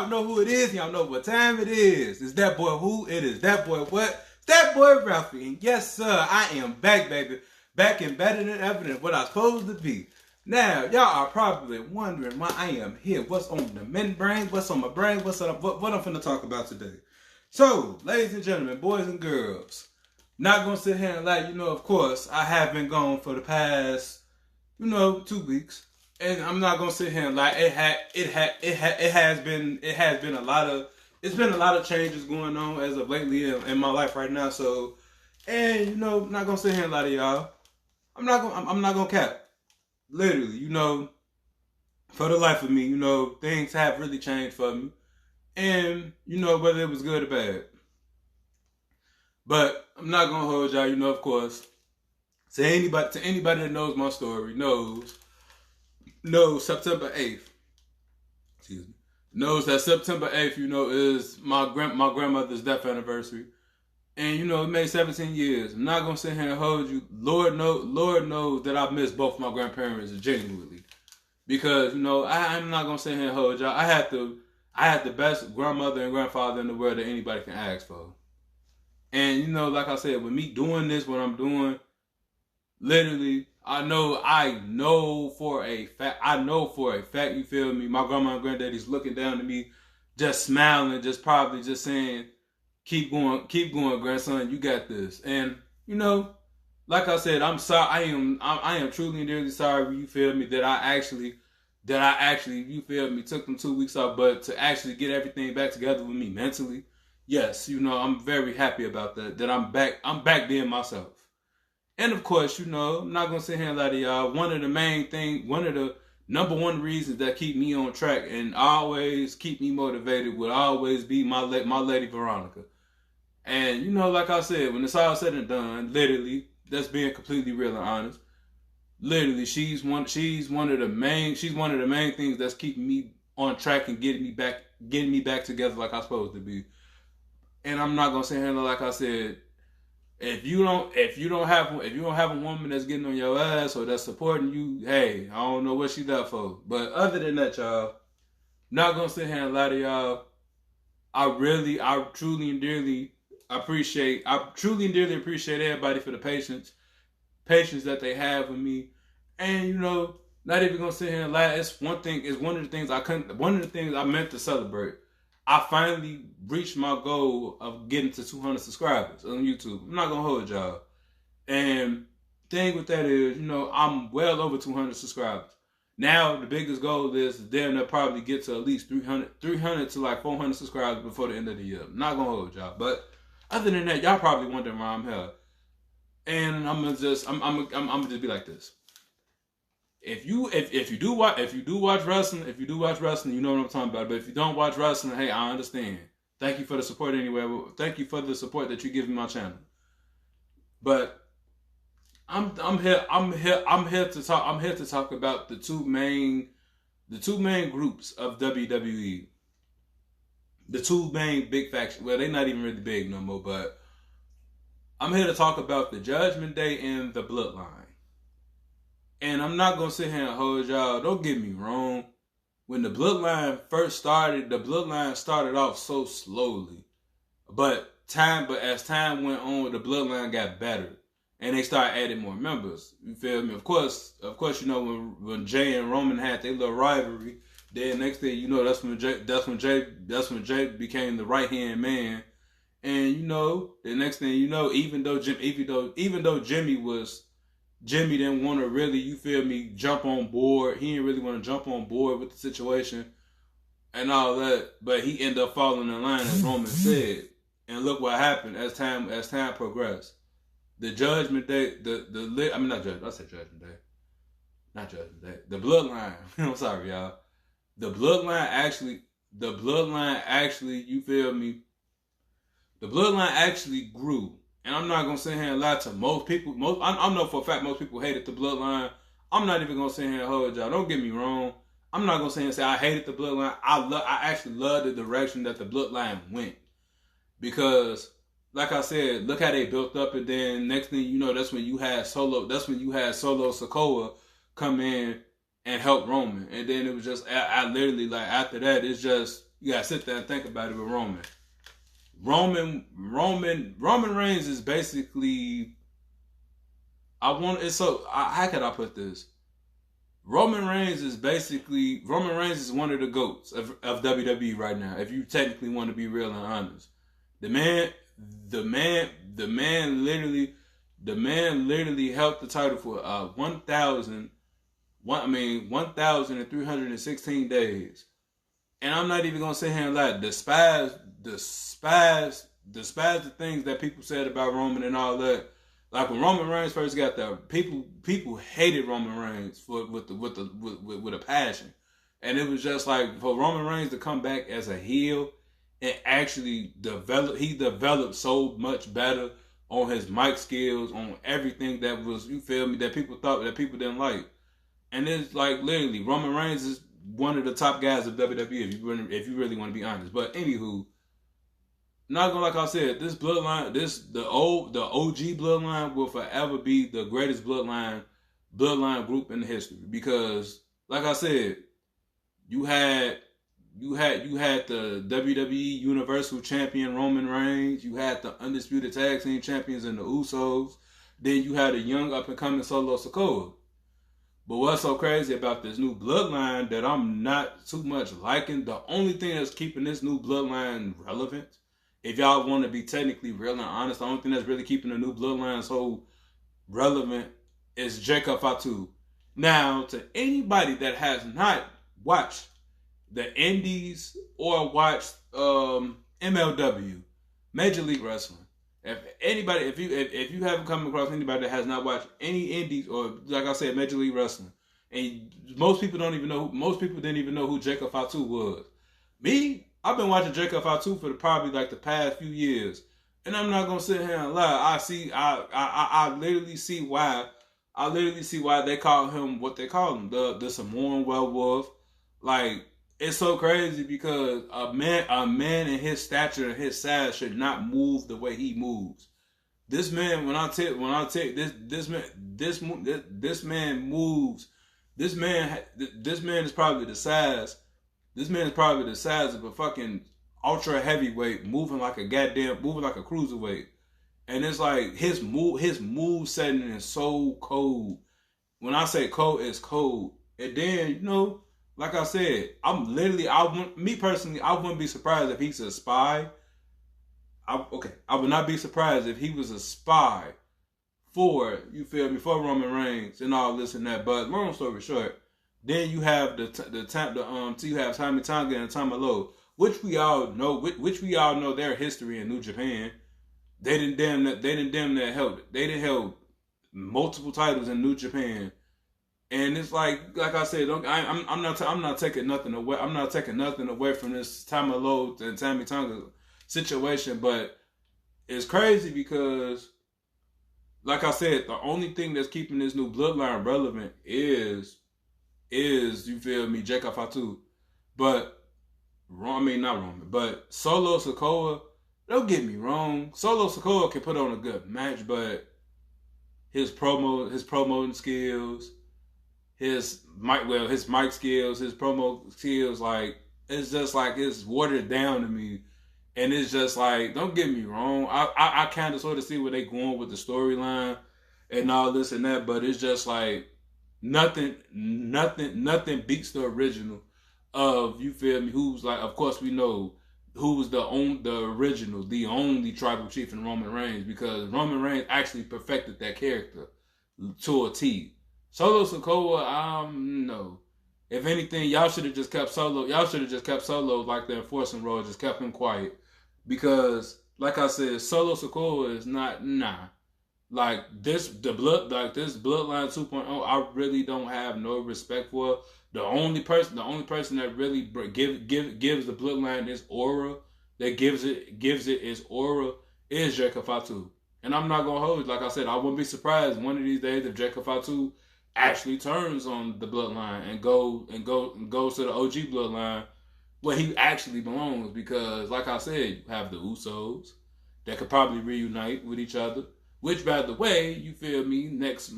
y'all know who it is. Y'all know what time it is. It's that boy who? It is that boy what? It's that boy Ralphie. And yes, sir, I am back, baby. Back and better than ever than what I was supposed to be. Now, y'all are probably wondering why I am here. What's on the men's brain? What's on my brain? What I'm finna talk about today. So, ladies and gentlemen, boys and girls, not gonna sit here and lie. Of course, I have been gone for the past, 2 weeks. And I'm not gonna sit here and lie. It has been a lot of changes going on as of lately in my life right now. So, and I'm not gonna sit here and lie to y'all. I'm not gonna cap. Literally, for the life of me, things have really changed for me, and whether it was good or bad. But I'm not gonna hold y'all. Of course, to anybody that knows my story knows September 8th, knows that September 8th, is my grandmother's death anniversary. And, it made 17 years. I'm not going to sit here and hold you. Lord knows that I miss both my grandparents genuinely. Because, I'm not going to sit here and hold y'all. I had the best grandmother and grandfather in the world that anybody can ask for. And, like I said, with me doing this, what I'm doing, literally, I know for a fact, you feel me? My grandma and granddaddy's looking down at me, just smiling, just probably just saying, keep going, grandson, you got this. And, like I said, I'm sorry, I am truly and dearly sorry, you feel me, that I actually, you feel me, took them 2 weeks off, but to actually get everything back together with me mentally, yes, I'm very happy about that I'm back being myself. And of course, I'm not going to sit here and lie to y'all. One of the number one reasons that keep me on track and always keep me motivated would always be my lady Veronica. And, like I said, when it's all said and done, literally, that's being completely real and honest. Literally, she's one of the main things that's keeping me on track and getting me back together like I'm supposed to be. And I'm not going to sit here and like I said, If you don't have a woman that's getting on your ass or that's supporting you, hey, I don't know what she there for. But other than that, y'all, not gonna sit here and lie to y'all. I truly and dearly appreciate everybody for the patience that they have with me. And not even gonna sit here and lie. One of the things I meant to celebrate. I finally reached my goal of getting to 200 subscribers on YouTube. I'm not going to hold y'all. And thing with that is, I'm well over 200 subscribers. Now, the biggest goal is then to probably get to at least 300 to like 400 subscribers before the end of the year. I'm not going to hold y'all. But other than that, y'all probably wondering why I'm here. And I'm gonna just be like this. If you do watch wrestling, you know what I'm talking about. But if you don't watch wrestling, hey, I understand. Thank you for the support anyway. Thank you for the support that you give me my channel. But I'm here to talk about the two main groups of WWE. The two main big factions. Well, they're not even really big no more, but I'm here to talk about the Judgment Day and the Bloodline. And I'm not going to sit here and hold y'all. Don't get me wrong. When the Bloodline first started, the Bloodline started off so slowly. But as time went on, the Bloodline got better. And they started adding more members. You feel me? Of course, when Jay and Roman had their little rivalry, then next thing that's when Jay became the right-hand man. And the next thing even though Jimmy didn't want to really, jump on board. He didn't really want to jump on board with the situation and all that. But he ended up falling in line, as Roman said. And look what happened as time progressed. The Judgment Day, the Bloodline. I'm sorry, y'all. The Bloodline actually, you feel me? The Bloodline actually grew. And I'm not going to sit here and lie to most people. I know for a fact most people hated the Bloodline. I'm not even going to sit here and hold y'all. Don't get me wrong. I'm not going to sit here and say I hated the Bloodline. I actually love the direction that the Bloodline went. Because, like I said, look how they built up. And then next thing you know, that's when you had Solo Sikoa come in and help Roman. And then it was just, I literally, like, after that, it's just, You gotta sit there and think about it with Roman. Roman Reigns is basically. How could I put this? Roman Reigns is one of the GOATs of WWE right now. If you technically want to be real and honest, the man literally held the title for 1,316 days. And I'm not even gonna sit here and lie, despise the things that people said about Roman and all that. Like when Roman Reigns first got there, people hated Roman Reigns with a passion, and it was just like for Roman Reigns to come back as a heel and actually developed so much better on his mic skills, on everything that was, you feel me, that people thought that people didn't like. And it's like literally Roman Reigns is one of the top guys of WWE if you really want to be honest. But anywho, not gonna, like I said, this bloodline, the OG bloodline will forever be the greatest bloodline group in the history, because like I said, you had the WWE Universal Champion Roman Reigns, you had the Undisputed Tag Team Champions in the Usos, then you had a young up and coming Solo Sikoa. But what's so crazy about this new bloodline that I'm not too much liking, the only thing that's keeping this new bloodline relevant, if y'all want to be technically real and honest, the only thing that's really keeping the new bloodline so relevant is Jacob Fatu. Now, to anybody that has not watched the Indies or watched MLW, Major League Wrestling, if you haven't come across anybody that has not watched any Indies or, like I said, Major League Wrestling, and most people didn't even know who Jacob Fatu was. Me, I've been watching Jacob Fatu for probably like the past few years, and I'm not gonna sit here and lie. I literally see why they call him what they call him, the Samoan werewolf. Like, it's so crazy because a man in his stature and his size should not move the way he moves. This man, this man moves. This man is probably the size. This man is probably the size of a fucking ultra heavyweight, moving like a cruiserweight. And it's like his move setting is so cold. When I say cold, it's cold. And then, like I said, I wouldn't be surprised if he's a spy. I would not be surprised if he was a spy for Roman Reigns and all this and that. But long story short, then you have you have Tommy Tonga and Tama Loa, which we all know their history in New Japan. They didn't held multiple titles in New Japan. And it's like I said, I'm not taking nothing away. I'm not taking nothing away from this Tama Loa and Tommy Tonga situation, but it's crazy because, like I said, the only thing that's keeping this new bloodline relevant is Jacob Fatu. But not Roman, but Solo Sikoa. Don't get me wrong, Solo Sikoa can put on a good match, but his promoting skills, his mic skills, his promo skills, like, it's just like it's watered down to me. And it's just like, don't get me wrong, I kind of sort of see where they going with the storyline and all this and that, but it's just like nothing beats the original of, who's like, of course we know who was the only tribal chief in Roman Reigns, because Roman Reigns actually perfected that character to a T. Solo Sikoa, no. If anything, y'all should have just kept Solo. Y'all should have just kept Solo like the enforcing role, just kept him quiet. Because, like I said, Solo Sikoa is not, like this Bloodline 2.0, I really don't have no respect for. The only person that really gives the Bloodline its aura, that gives it its aura, is Jacob Fatu. And I'm not gonna hold it. Like I said, I wouldn't be surprised one of these days if Jacob Fatu actually turns on the Bloodline and goes to the OG Bloodline where he actually belongs. Because, like I said, you have the Usos that could probably reunite with each other. Which, by the way, next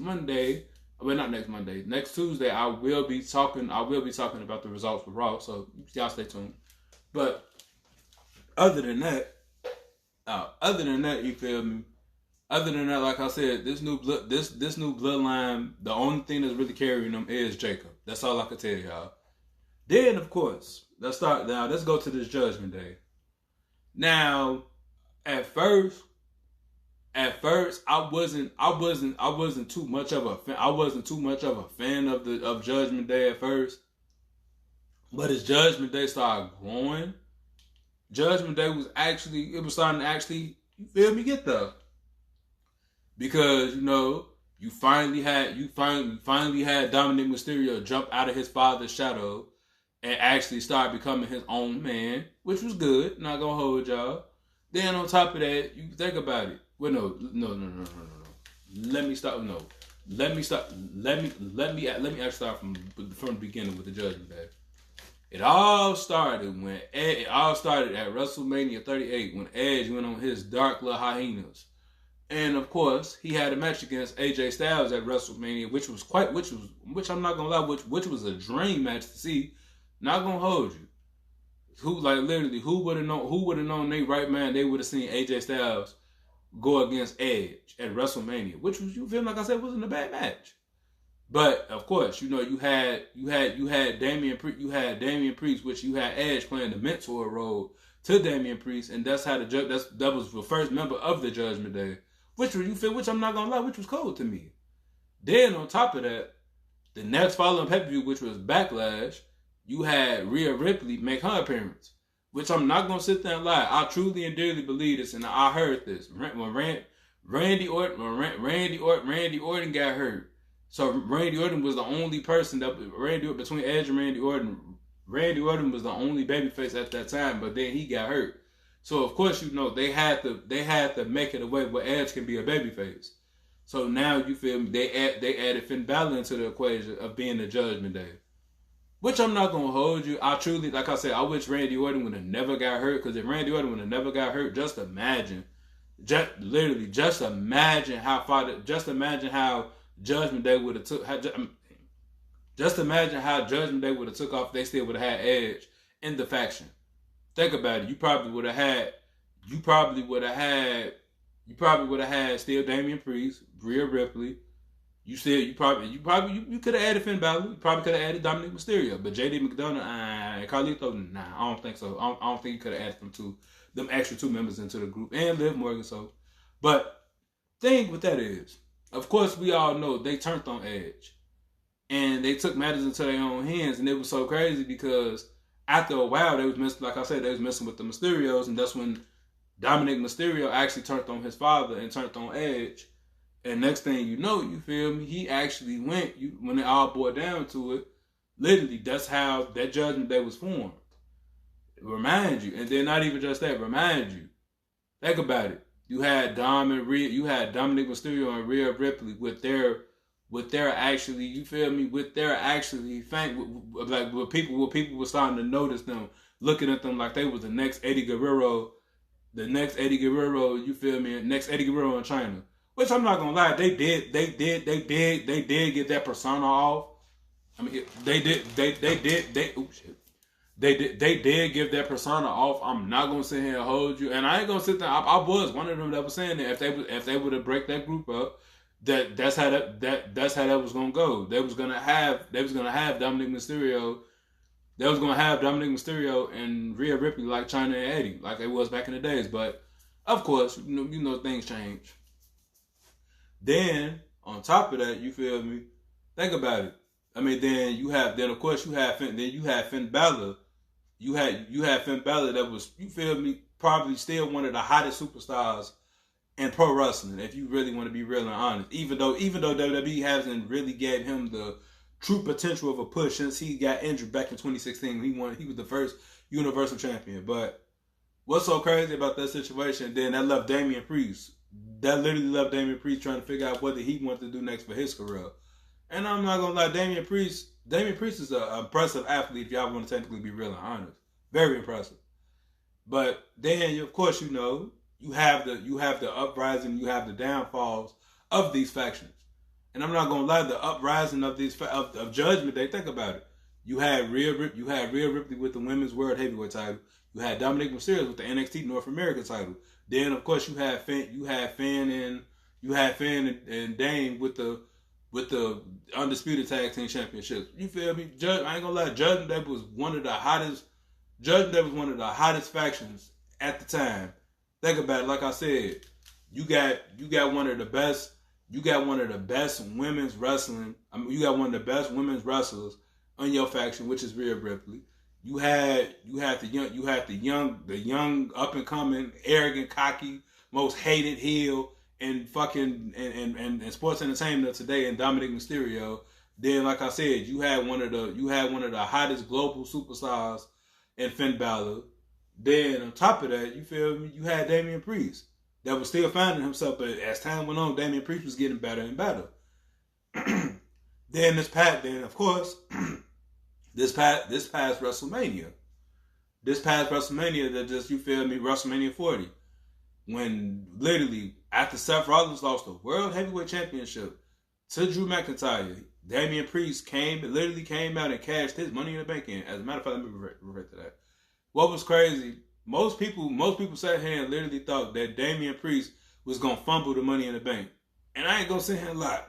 Tuesday, I will be talking about the results for Raw. So y'all stay tuned. But other than that, you feel me? Other than that, like I said, this new bloodline, the only thing that's really carrying them is Jacob. That's all I can tell y'all. Then, of course, let's go to this Judgment Day. Now, at first, I wasn't too much of a fan of Judgment Day at first. But as Judgment Day started growing, Judgment Day was starting to actually, you feel me, get there. Because, you finally had Dominic Mysterio jump out of his father's shadow and actually start becoming his own man, which was good. Not gonna hold y'all. Then on top of that, you think about it. Well, no. Let me start from the beginning with the Judgment Day. It all started at WrestleMania 38 when Edge went on his dark little hyenas. And of course, he had a match against AJ Styles at WrestleMania, which I'm not gonna lie, which was a dream match to see. Not gonna hold you. Who would have known they right man, they would have seen AJ Styles go against Edge at WrestleMania, which was, you feel like I said, wasn't a bad match. But of course, you had Damian Priest, which you had Edge playing the mentor role to Damian Priest, and that's how that was the first member of the Judgment Day, which I'm not gonna lie, which was cold to me. Then on top of that, the next following pay-per-view, which was Backlash, you had Rhea Ripley make her appearance, which I'm not gonna sit there and lie. I truly and dearly believe this, and I heard this when Randy Orton got hurt. So Randy Orton was the only person between Edge and Randy Orton. Randy Orton was the only babyface at that time, but then he got hurt. So of course, they had to make it a way where Edge can be a babyface. So now you feel me? They added Finn Balor into the equation of being the Judgment Day, which I'm not gonna hold you. I truly, like I said, I wish Randy Orton would have never got hurt, because if Randy Orton would have never got hurt, just imagine how Judgment Day would have took. Just imagine how Judgment Day would have took off. They still would have had Edge in the faction. Think about it. You probably would have had still Damian Priest, Rhea Ripley. You could have added Finn Balor. You probably could have added Dominic Mysterio, but JD McDonough and Carlito, nah, I don't think so. I don't think you could have added them extra two members into the group, and Liv Morgan. So, but thing with that is, of course, we all know they turned on Edge, and they took matters into their own hands, and it was so crazy because after a while, they was messing with the Mysterios, and that's when Dominic Mysterio actually turned on his father and turned on Edge. And next thing you know, you feel me, he actually went, when it all boiled down to it, literally, that's how that Judgment Day was formed. Remind you, and then not even just that, remind you. Think about it. You had Dominic Mysterio and Rhea Ripley with their actually, you feel me, with their actually, like where people were starting to notice them, looking at them like they was the next Eddie Guerrero, you feel me, next Eddie Guerrero in China. Which I'm not gonna lie, they did get that persona off. I mean, they did give that persona off. I'm not gonna sit here and hold you, and I ain't gonna sit there. I was one of them that was saying that if they would have break that group up, that's how that was gonna go. They was gonna have Dominic Mysterio. They was gonna have Dominic Mysterio and Rhea Ripley like China and Eddie, like it was back in the days. But of course, you know things change. Then on top of that, you feel me? Think about it. I mean, then you had Finn Balor. You had Finn Balor that was, you feel me, probably still one of the hottest superstars in pro wrestling, if you really want to be real and honest. Even though WWE hasn't really gave him the true potential of a push since he got injured back in 2016. He was the first Universal Champion. But what's so crazy about that situation? Then that left Damian Priest. That literally left Damian Priest trying to figure out what he wanted to do next for his career. And I'm not gonna lie, Damian Priest is an impressive athlete if y'all want to technically be real and honest. Very impressive. But then, of course, you have the uprising, you have the downfalls of these factions. And I'm not gonna lie, the uprising of Judgment Day. Think about it. You had Rhea Ripley with the women's world heavyweight title. You had Dominic Mysterio with the NXT North American title. Then of course you had Finn and Dane with the undisputed tag team championships. You feel me? I ain't gonna lie, Judgement Day was one of the hottest factions at the time. Think about it. Like I said, you got one of the best. You got one of the best women's wrestling. You got one of the best women's wrestlers on your faction, which is Rhea Ripley. You had the young up and coming, arrogant, cocky, most hated heel in fucking and sports entertainment of today, and Dominic Mysterio. Then, like I said, you had one of the hottest global superstars in Finn Balor. Then on top of that, you feel me? You had Damian Priest that was still finding himself, but as time went on, Damian Priest was getting better and better. Then of course, this past WrestleMania, that just, you feel me, WrestleMania 40, when literally after Seth Rollins lost the World Heavyweight Championship to Drew McIntyre, Damian Priest came out and cashed his Money in the Bank in. As a matter of fact, let me revert to that. What was crazy? Most people sat here and literally thought that Damian Priest was gonna fumble the Money in the Bank, and I ain't gonna sit here and lie.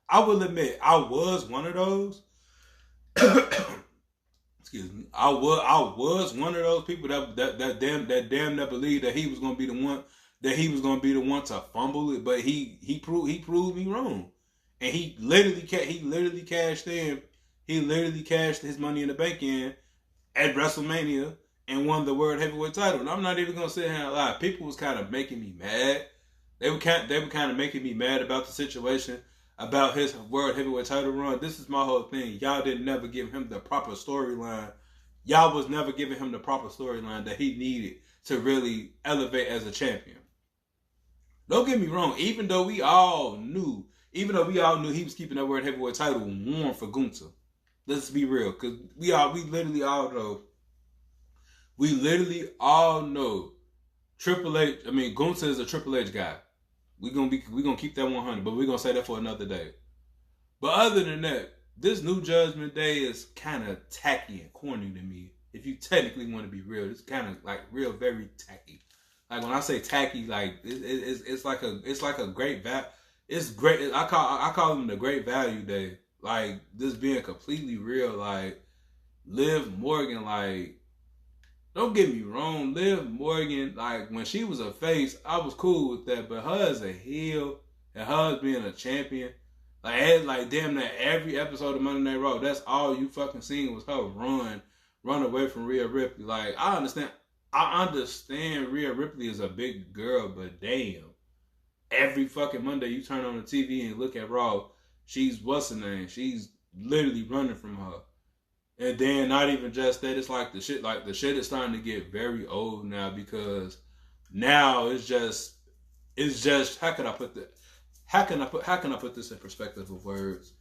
I will admit I was one of those. Excuse me. I was one of those people that damn near believed that he was gonna be the one to fumble it, but he proved me wrong, and he literally cashed in. He literally cashed his Money in the Bank in at WrestleMania and won the World Heavyweight title. And I'm not even gonna sit here and lie. People was kind of making me mad. They were kind of making me mad about the situation, about his World Heavyweight title run. This is my whole thing. Y'all didn't never give him the proper storyline. Y'all was never giving him the proper storyline that he needed to really elevate as a champion. Don't get me wrong. Even though we all knew he was keeping that World Heavyweight title warm for Gunther. Let's be real, because we literally all know Triple H. I mean, Gunther is a Triple H guy. We're gonna keep that 100, but we're gonna say that for another day. But other than that, this new Judgment Day is kind of tacky and corny to me. If you technically want to be real, it's kind of like real, very tacky. Like when I say tacky, like it's like a great It's great. I call them the Great Value Day. Like this being completely real. Like Liv Morgan, like. Don't get me wrong, Liv Morgan, like, when she was a face, I was cool with that, but her as a heel, and her as being a champion, like damn near every episode of Monday Night Raw, that's all you fucking seen was her run away from Rhea Ripley. Like, I understand Rhea Ripley is a big girl, but damn, every fucking Monday you turn on the TV and look at Raw, she's, what's her name, she's literally running from her. And then not even just that, it's like the shit is starting to get very old now, because now it's just how can I put this in perspective of words?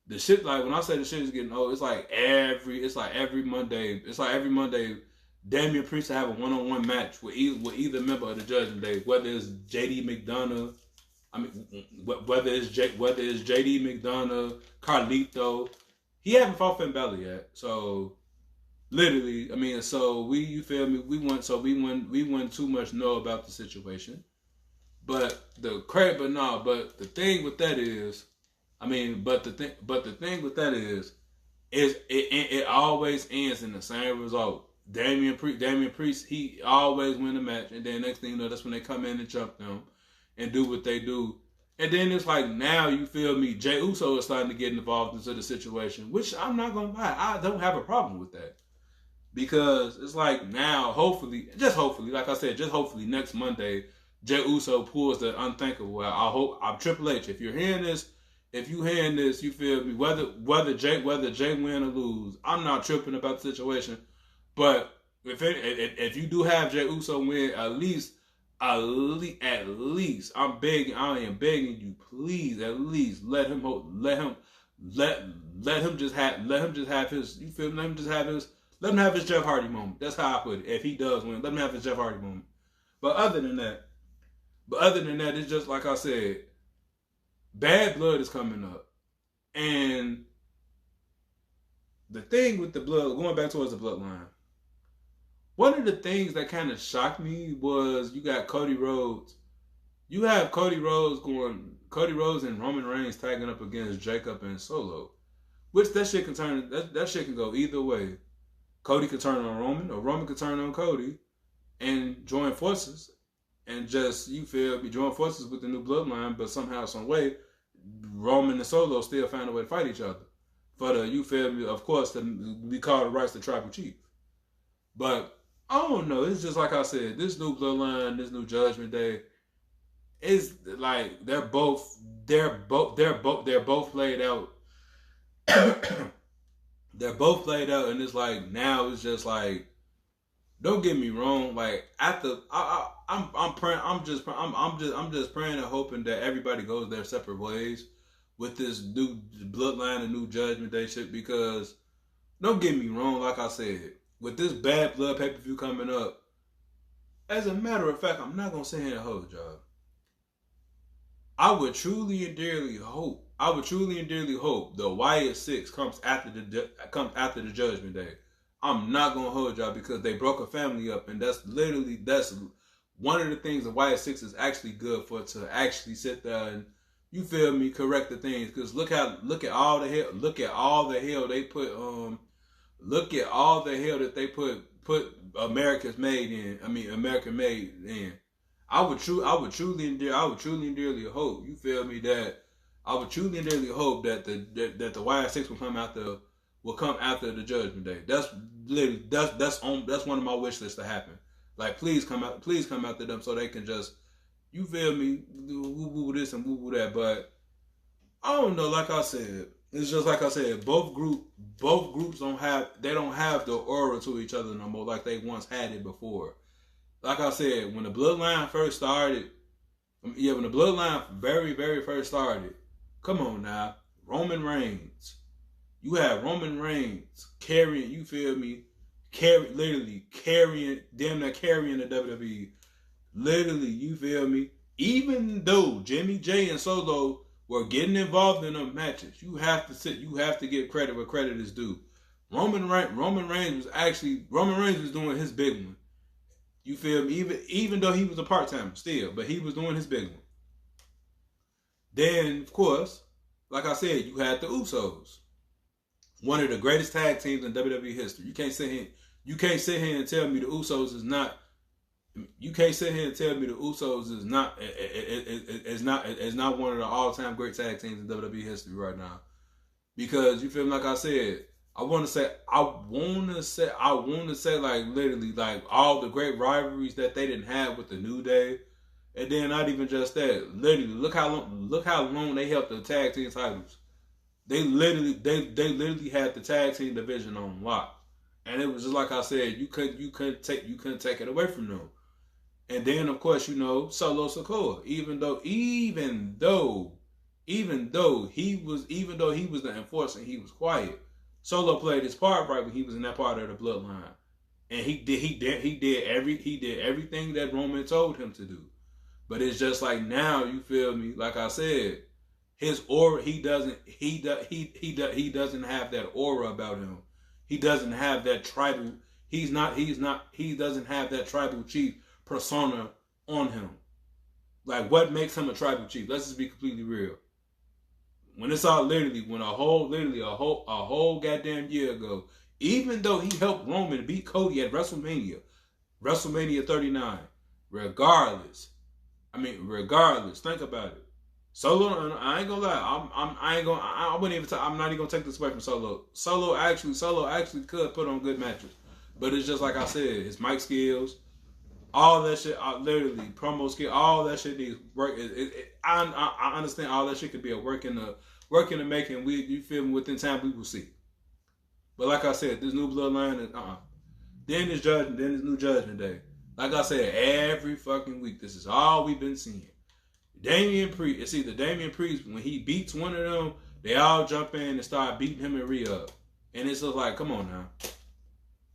The shit, like when I say the shit is getting old, it's like every Monday Damian Priest to have a one-on-one match with either member of the Judgment Day, whether it's JD McDonough, whether it's JD McDonough, Carlito. He haven't fought Finn Balor yet, so literally, I mean, so you feel me? We wouldn't too much know about the situation, but the thing with that is, it always ends in the same result. Damian Priest, he always win the match, and then next thing you know, that's when they come in and jump them and do what they do. And then it's like now, you feel me, Jey Uso is starting to get involved into the situation, which I'm not going to lie, I don't have a problem with that. Because it's like now, hopefully, like I said, just hopefully next Monday, Jey Uso pulls the unthinkable. I'm Triple H. If you're hearing this, you feel me, whether Jey win or lose, I'm not tripping about the situation. But if you do have Jey Uso win, at least, I am begging you, please, at least let him just have his, you feel me? Let him have his Jeff Hardy moment. That's how I put it. If he does win, let him have his Jeff Hardy moment. But other than that, it's just like I said, Bad Blood is coming up, and the thing with the blood, going back towards the bloodline, one of the things that kind of shocked me was you got Cody Rhodes. You have Cody Rhodes and Roman Reigns tagging up against Jacob and Solo. Which that shit can go either way. Cody could turn on Roman, or Roman could turn on Cody and join forces. And just, you feel me, join forces with the new bloodline, but somehow, some way, Roman and Solo still find a way to fight each other. For the, you feel me, of course, to be called the rights to tribal chief. But I don't know. It's just like I said, this new bloodline, this new Judgment Day, is like they're both laid out. They're both laid out, and it's like now it's just like, don't get me wrong. Like after I'm just praying and hoping that everybody goes their separate ways with this new bloodline and new Judgment Day shit. Because don't get me wrong, like I said, with this Bad Blood pay-per-view coming up, as a matter of fact, I'm not gonna sit here and hold y'all. I would truly and dearly hope the Wyatt 6 comes after the Judgment Day. I'm not gonna hold y'all, because they broke a family up, and that's one of the things the Wyatt 6 is actually good for, to actually sit there and, you feel me, correct the things. Because look at all the hell they put that they put American made in. I would truly and dearly hope, you feel me, that I would truly and dearly hope that the Wyatt 6 will come after the Judgment Day. That's one of my wish lists to happen. Like, please come after them, so they can just, you feel me, woo this and woo that. But I don't know. Like I said, it's just like I said. Both groups don't have the aura to each other no more like they once had it before. Like I said, when the bloodline first started, when the bloodline very, very first started, come on now, Roman Reigns. You have Roman Reigns carrying, you feel me, literally carrying the WWE. Literally, you feel me? Even though Jimmy J and Solo were getting involved in them matches, you have to give credit where credit is due. Roman Reigns was doing his big one. You feel me? Even though he was a part-timer still, but he was doing his big one. Then, of course, like I said, you had the Usos. One of the greatest tag teams in WWE history. You can't sit here and tell me the Usos is not. You can't sit here and tell me the Usos is not one of the all-time great tag teams in WWE history right now. Because, you feel me, like I said, I want to say like literally like all the great rivalries that they didn't have with the New Day. And then not even just that. Literally, look how long they held the tag team titles. They literally had the tag team division on lock. And it was just like I said, you couldn't take it away from them. And then, of course, Solo Sikoa, even though he was the enforcer, he was quiet. Solo played his part right when he was in that part of the bloodline, and he did everything that Roman told him to do. But it's just like now, you feel me? Like I said, his aura, he doesn't have that aura about him. He doesn't have that tribal. He doesn't have that tribal chief persona on him. Like, what makes him a tribal chief? Let's just be completely real. When it's all when a whole goddamn year ago, even though he helped Roman beat Cody at WrestleMania 39, regardless, think about it. Solo, I ain't gonna lie, I'm not even gonna take this away from Solo. Solo actually could put on good matches, but it's just like I said, his mic skills, all that shit, literally promo skill, all that shit needs work. I understand all that shit could be a work in the making. You feel me? Within time we will see. But like I said, this new bloodline is Then this new Judgment Day. Like I said, every fucking week, this is all we've been seeing. Damian Priest, it's either Damian Priest, when he beats one of them, they all jump in and start beating him and Rhea up. And it's just like, come on now.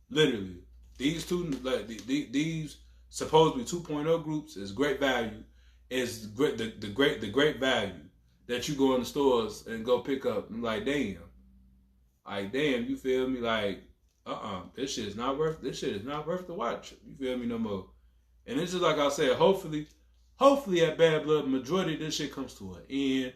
Literally. These these supposedly 2.0 groups is great value. Is great the great value that you go in the stores and go pick up. I'm like, damn. You feel me? Like, this shit is not worth the watch. You feel me no more. And it's just like I said, hopefully at Bad Blood, majority of this shit comes to an end.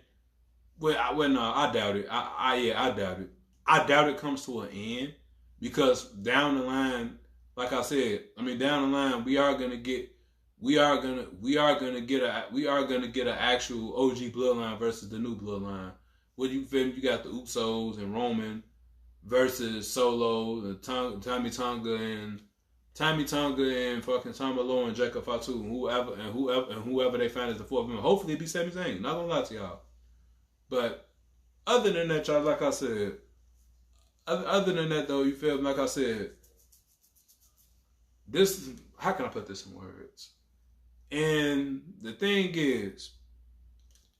No, I doubt it. I doubt it. I doubt it comes to an end because down the line, like I said, down the line we are gonna get an actual OG bloodline versus the new bloodline. What you feel me? You got the Usos and Roman versus Solo, and Tommy Tonga and fucking Tama Lowe and Jacob Fatu and whoever they find as the fourth member. Hopefully it be Sami Zayn. Not gonna lie to y'all. But other than that, y'all, like I said, other than that though, you feel me? Like I said, this, how can I put this in words? And the thing is,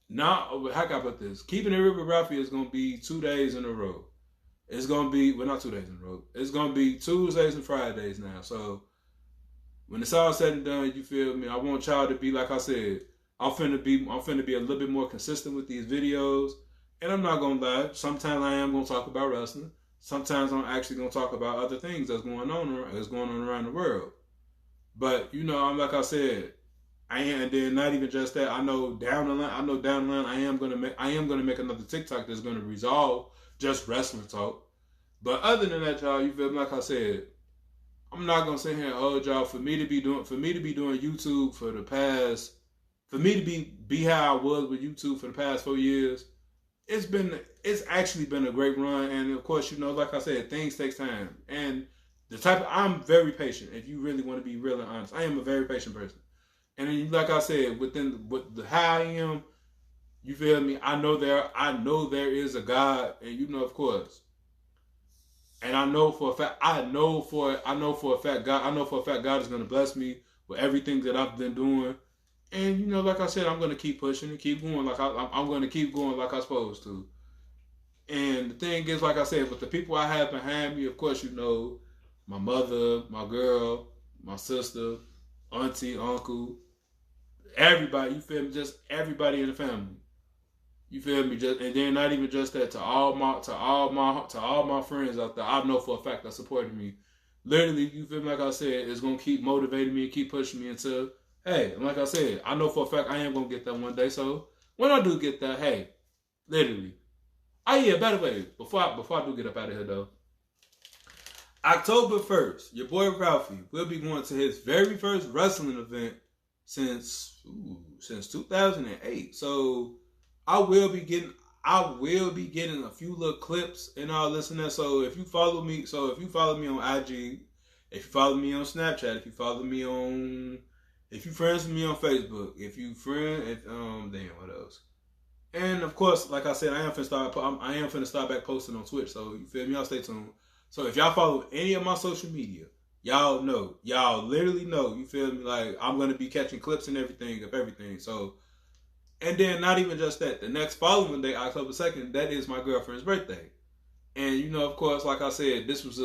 now, how can I put this? Keeping it real with Ralphie is gonna be 2 days in a row. It's gonna be, well, not 2 days in a row. It's gonna be Tuesdays and Fridays now. So when it's all said and done, you feel me? I want y'all to be, like I said, I'm finna be a little bit more consistent with these videos. And I'm not gonna lie, sometimes I am gonna talk about wrestling. Sometimes I'm actually gonna talk about other things that's going on around the world. But I'm, like I said, and then not even just that. I know down the line, I am gonna make another TikTok that's gonna resolve just wrestling talk. But other than that, y'all, you feel me? Like I said, I'm not gonna sit here and hold y'all for me to be doing YouTube for me to be how I was with YouTube for the past 4 years. It's actually been a great run, and of course, like I said, things takes time. And I'm very patient. If you really want to be real and honest, I am a very patient person. And then, like I said, with how I am, you feel me? I know there is a God, and of course. And I know for a fact God is gonna bless me with everything that I've been doing. And like I said, I'm gonna keep pushing and keep going. Like I'm gonna keep going like I'm supposed to. And the thing is, like I said, with the people I have behind me, of course, my mother, my girl, my sister, auntie, uncle, everybody. You feel me? Just everybody in the family. You feel me? And then not even just that, to all my friends out there, I know for a fact that supported me. Literally, you feel me? Like I said, it's gonna keep motivating me and keep pushing me until, hey, like I said, I know for a fact I am gonna get that one day. So when I do get that, hey, literally. Oh yeah, by the way, before I do get up out of here though, October 1st, your boy Ralphie will be going to his very first wrestling event since 2008. So I will be getting a few little clips and all this and that. So if you follow me on IG, if you follow me on Snapchat, if you friends with me on Facebook, what else? And of course, like I said, I am finna start back posting on Twitch. So you feel me? Y'all stay tuned. So if y'all follow any of my social media, y'all literally know, you feel me? Like I'm gonna be catching clips and everything of everything. So, and then not even just that, the next following day, October 2nd, that is my girlfriend's birthday. And of course, like I said, this is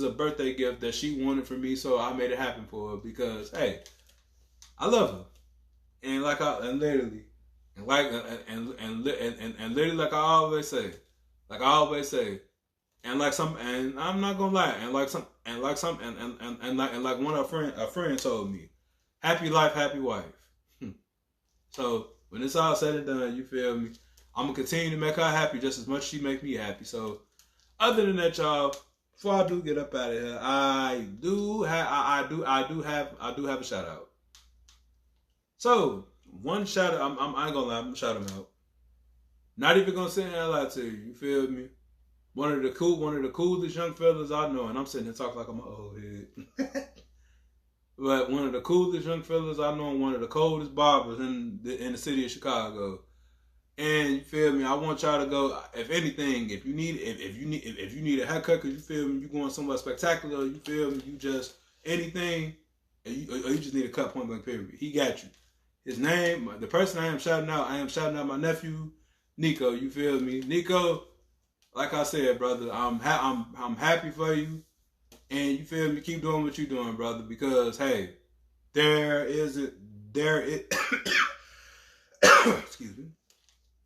a birthday gift that she wanted from me, so I made it happen for her because, hey, I love her. And literally like I always say, and I'm not gonna lie, and like one of a friend told me, happy life, happy wife. So when it's all said and done, you feel me? I'm gonna continue to make her happy just as much as she make me happy. So other than that, y'all, before I do get up out of here, I do have a shout out. So one shout out, I ain't gonna lie, I'm gonna shout him out. Not even gonna sit here and lie to you. You feel me? One of the coolest young fellas I know, and I'm sitting here talking like I'm an old head. But one of the coolest young fellas I know, and one of the coldest barbers in the city of Chicago. And you feel me? I want y'all to go. If anything, if you need a haircut, cause you feel me, you going somewhere spectacular. You feel me? You just anything, or you just need a cut, point blank period. He got you. His name, the person I am shouting out my nephew, Nico. You feel me, Nico? Like I said, brother, I'm happy for you, and you feel me. Keep doing what you're doing, brother, because hey, excuse me.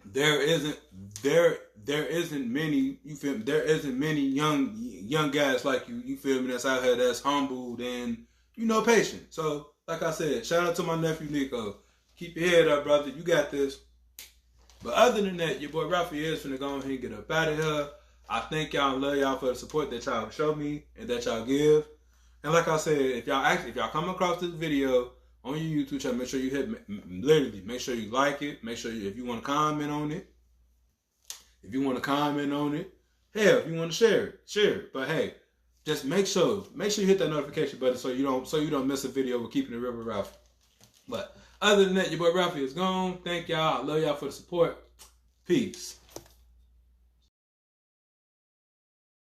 There isn't there isn't many, you feel me? There isn't many young guys like you feel me, that's out here that's humbled and, you know, patient. So, like I said, shout out to my nephew Nico. Keep your head up, brother. You got this. But other than that, your boy Raphael is finna go ahead and get up out of here. I thank y'all and love y'all for the support that y'all show me and that y'all give. And like I said, if y'all come across this video on your YouTube channel, make sure you make sure you like it. Make sure if you want to comment on it. If you want to comment on it, hell, if you want to share it. But hey, just make sure you hit that notification button so you don't miss a video with Keeping It Real with Ralph. But other than that, your boy Ralphie is gone. Thank y'all. I love y'all for the support. Peace.